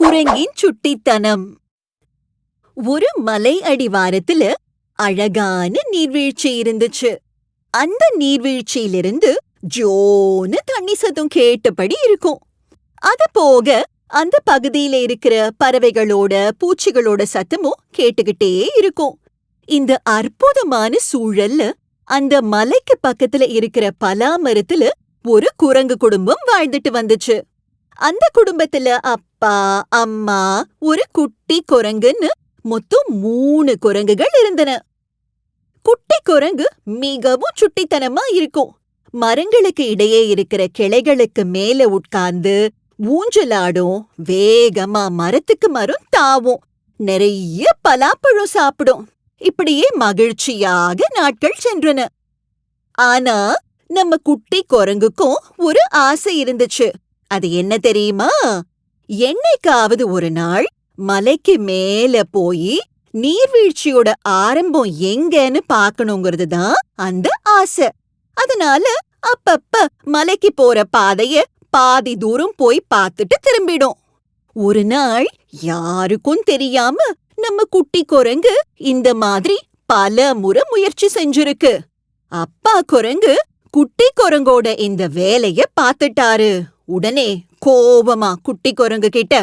குரங்கின் சுட்டித்தனம். ஒரு மலை அடிவாரத்துல அழகான நீர்வீழ்ச்சி இருந்துச்சு. அந்த நீர்வீழ்ச்சியிலிருந்து ஜோன்னு தண்ணி சத்தம் கேட்டபடி இருக்கும். அது போக அந்த பகுதியில இருக்கிற பறவைகளோட பூச்சிகளோட சத்தமும் கேட்டுக்கிட்டே இருக்கும். இந்த அற்புதமான சூழல்ல அந்த மலைக்கு பக்கத்துல இருக்கிற பலா மரத்துல ஒரு குரங்கு குடும்பம் வாழ்ந்துட்டு வந்துச்சு. அந்த குடும்பத்துல அப்பா, அம்மா, ஒரு குட்டி குரங்குன்னு மொத்தம் 3 குரங்குகள் இருந்தன. குட்டி குரங்கு மிகவும் சுட்டித்தனமா இருக்கும். மரங்களுக்கு இடையே இருக்கிற கிளைகளுக்கு மேல உட்கார்ந்து ஊஞ்சலாடும், வேகமா மரத்துக்கு மரம் தாவும், நிறைய பலாப்பழம் சாப்பிடும். இப்படியே மகிழ்ச்சியாக நாட்கள் சென்றன. ஆனா நம்ம குட்டி குரங்குக்கும் ஒரு ஆசை இருந்துச்சு. அது என்ன தெரியுமா? என்னைக்காவது ஒரு நாள் மலைக்கு மேல போய் நீர்வீழ்ச்சியோட ஆரம்பம் எங்கன்னு பாக்கணுங்கிறது தான் அந்த ஆசை. அதனால அப்பப்ப மலைக்கு போற பாதைய பாதி தூரம் போய் பார்த்துட்டு திரும்பிடும். ஒரு நாள் யாருக்கும் தெரியாம நம்ம குட்டி குரங்கு இந்த மாதிரி பல முறை முயற்சி செஞ்சிருக்கு. அப்பா குரங்கு குட்டி குரங்கோட இந்த வேலைய பாத்துட்டாரு. உடனே கோபமா குட்டி குரங்கு கிட்ட,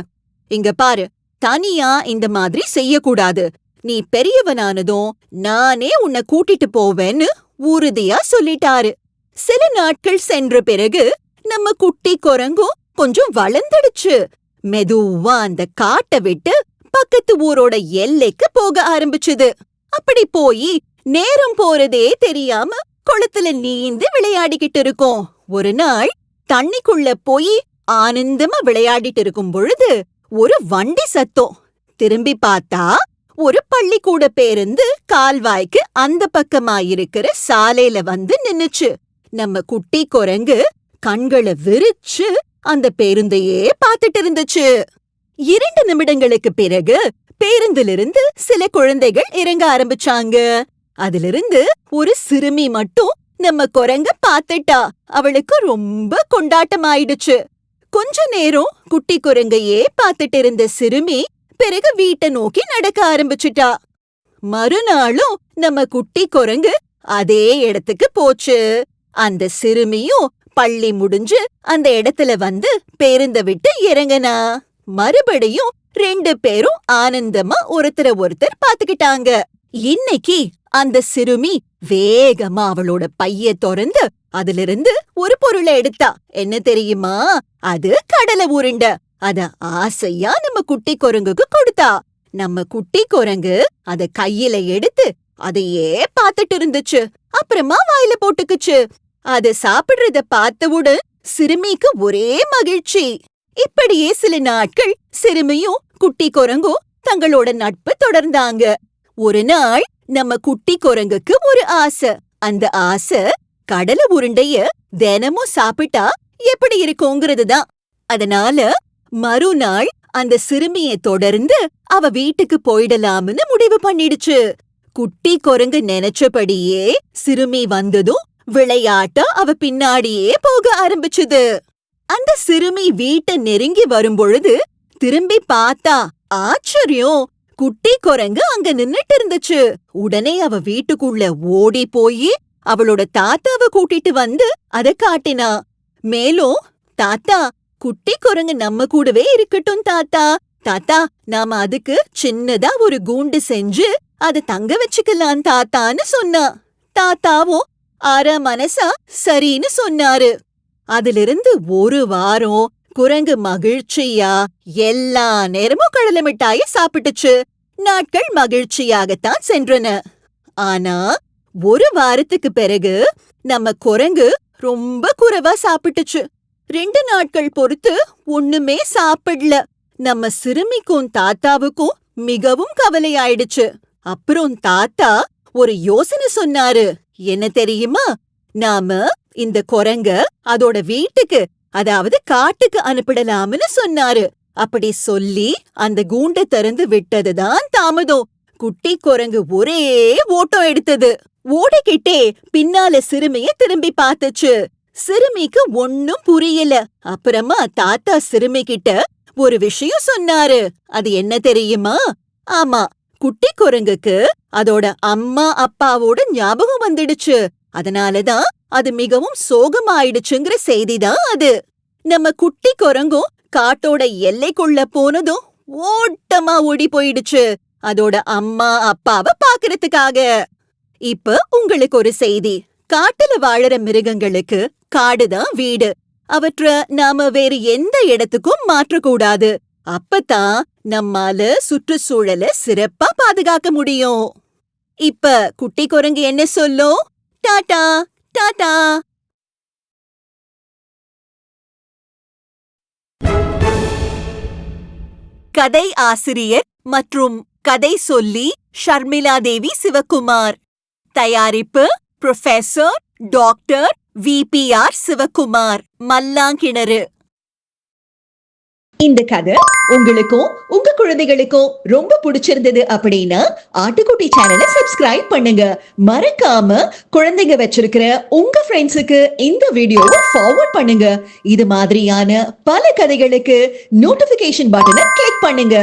இங்க பாரு, தனியா இந்த மாதிரி செய்யக்கூடாது. நீ பெரியவனானதும் நானே உன்னை கூட்டிட்டு போவேன்னு உறுதியா சொல்லிட்டாரு. சில நாட்கள் சென்ற பிறகு நம்ம குட்டி குரங்கும் கொஞ்சம் வளர்ந்துடுச்சு. மெதுவா அந்த காட்டை விட்டு பக்கத்து ஊரோட எல்லைக்கு போக ஆரம்பிச்சுது. அப்படி போய் நேரம் போறதே தெரியாம குளத்துல நீந்து விளையாடிக்கிட்டு இருக்கோம். ஒரு நாள் தண்ணிக்குள்ள போய் ஆனந்தமா விளையாடிட்டு இருக்கும் பொழுது ஒரு வண்டி சத்தம். திரும்பி பார்த்தா ஒரு பள்ளிக்கூட பேருந்து கால்வாய்க்கு அந்த பக்கமா இருக்கிற சாலையில வந்து நின்னுச்சு. நம்ம குட்டி குரங்கு கண்களை விரிச்சு அந்த பேருந்தையே பார்த்துட்டு இருந்துச்சு. 2 நிமிடங்களுக்கு பிறகு பேருந்திலிருந்து சில குழந்தைகள் இறங்க ஆரம்பிச்சாங்க. அதிலிருந்து ஒரு சிறுமி மட்டும் நம்ம குரங்க பாத்துட்டா. அவளுக்கு ரொம்ப கொண்டாட்டம் ஆயிடுச்சு. கொஞ்ச நேரம் குட்டி குரங்கையே பாத்துட்டு இருந்த சிறுமி பிறகு வீட்டை நோக்கி நடக்க ஆரம்பிச்சுட்டா. மறுநாளும் நம்ம குட்டி குரங்கு அதே இடத்துக்கு போச்சு. அந்த சிறுமியும் பள்ளி முடிஞ்சு அந்த இடத்துல வந்து பேருந்த விட்டு இறங்கினா. மறுபடியும் 2 பேரும் ஆனந்தமா ஒருத்தர ஒருத்தர் பாத்துக்கிட்டாங்க. இன்னைக்கு அந்த சிறுமி வேகமா அவளோட பைய திறந்து அதிலிருந்து ஒரு பொருளை எடுத்தா. என்ன தெரியுமா? அது கடலை உருண்டை. அத ஆசையா நம்ம குட்டி குரங்குக்கு கொடுத்தா. நம்ம குட்டி குரங்கு அத கையில எடுத்து அதையே பாத்துட்டு இருந்துச்சு. அப்புறமா வாயில போட்டுக்குச்சு. அத சாப்பிடுறத பார்த்தவுடன் சிறுமிக்கு ஒரே மகிழ்ச்சி. இப்படியே சில நாட்கள் சிறுமியும் குட்டி குரங்கும் தங்களோட நட்பு தொடர்ந்தாங்க. ஒரு நாள் நம்ம குட்டி குரங்குக்கு ஒரு ஆசை. அந்த ஆசை கடலை உருண்டைய தினமும் சாப்பிட்டா எப்படி இருக்குங்கிறது தான். அதனால மறுநாள் அந்த சிறுமிய தொடர்ந்து அவ வீட்டுக்கு போயிடலாம்னு முடிவு பண்ணிடுச்சு. குட்டி குரங்கு நினைச்சபடியே சிறுமி வந்ததும் விளையாட்ட அவ பின்னாடியே போக ஆரம்பிச்சுது. அந்த சிறுமி வீட்டை நெருங்கி வரும்பொழுது திரும்பி பார்த்தா ஆச்சரியம், குட்டி குரங்கு அங்க நின்னுட்டு இருந்துச்சு. உடனே அவ வீட்டுக்குள்ள ஓடி போய் அவளோட தாத்தாவை கூட்டிட்டு வந்து அத காட்டினா. மேலும், தாத்தா, குட்டி குரங்கு நம்ம கூடவே இருக்கட்டும் தாத்தா. தாத்தா, நாம அதுக்கு சின்னதா ஒரு கூண்டு செஞ்சு அத தங்க வச்சுக்கலாம் தாத்தான்னு சொன்னா. தாத்தாவும் அரை மனசா சரின்னு சொன்னாரு. அதிலிருந்து ஒரு வாரம் குரங்கு மகிழ்ச்சியா எல்லா நேரமும் கடலை மிட்டாய சாப்பிட்டுச்சு. நாட்கள் மகிழ்ச்சியாகத்தான் சென்றன. ஆனா ஒரு வாரத்துக்கு பிறகு நம்ம குரங்கு ரொம்ப குறைவா சாப்பிட்டுச்சு. 2 நாட்கள் பொறுத்து ஒண்ணுமே சாப்பிடல. நம்ம சிறுமிக்கும் தாத்தாவுக்கும் மிகவும் கவலையாயிடுச்சு. அப்புறம் தாத்தா ஒரு யோசனை சொன்னாரு. என்ன தெரியுமா? நாம இந்த குரங்க அதோட வீட்டுக்கு, அதாவது காட்டுக்கு அனுப்பிடலாம்னு சொன்னாரு. அப்படி சொல்லி அந்த கூண்டை திறந்து விட்டதுதான் தாமதம். குட்டி குரங்கு ஒரே ஓட்டம் எடுத்தது. ஓடிக்கிட்டே பின்னால சிறுமிய திரும்பி பார்த்துச்சு. சிறுமிக்கு ஒன்னும் புரியல. அப்புறமா தாத்தா சிறுமி கிட்ட ஒரு விஷயம் சொன்னாரு. அது என்ன தெரியுமா? ஆமா, குட்டி குரங்குக்கு அதோட அம்மா அப்பாவோட ஞாபகம் வந்துடுச்சு. அதனாலதான் அது மிகவும் சோகமாயிடுச்சுங்கிற செய்திதான் அது. நம்ம குட்டி குரங்கும் காட்டோட எல்லைக்குள்ள போனதும் ஓட்டமா ஓடி போயிடுச்சு, அதோட அம்மா அப்பாவை பாக்குறதுக்காக. இப்ப உங்களுக்கு ஒரு செய்தி. காட்டுல வாழற மிருகங்களுக்கு காடுதான் வீடு. அவற்றை நாம வேறு எந்த இடத்துக்கும் மாற்றக்கூடாது. அப்பதான் நம்மால சுற்றுச்சூழலை சிறப்பா பாதுகாக்க முடியும். இப்ப குட்டி குரங்கு என்ன சொல்லும்? டாடா டாடா. கதை ஆசிரியர் மற்றும் கதை சொல்லி ஷர்மிளா தேவி சிவகுமார். தயாரிப்பு professor doctor VPR Sivakumar, Mallankinaru. இந்த கதை உங்களுக்கும் உங்க குழந்தைகளுக்கும் ரொம்ப பிடிச்சிருந்தது அப்படின்னா ஆட்டுக்குட்டி சேனலை சப்ஸ்கிரைப் பண்ணுங்க. மறக்காம குழந்தைங்க வச்சிருக்கிற உங்க ஃப்ரெண்ட்ஸுக்கு இந்த வீடியோவை ஃபார்வர்ட் பண்ணுங்க. இது மாதிரியான பல கதைகளுக்கு நோட்டிபிகேஷன் பட்டனை கிளிக் பண்ணுங்க.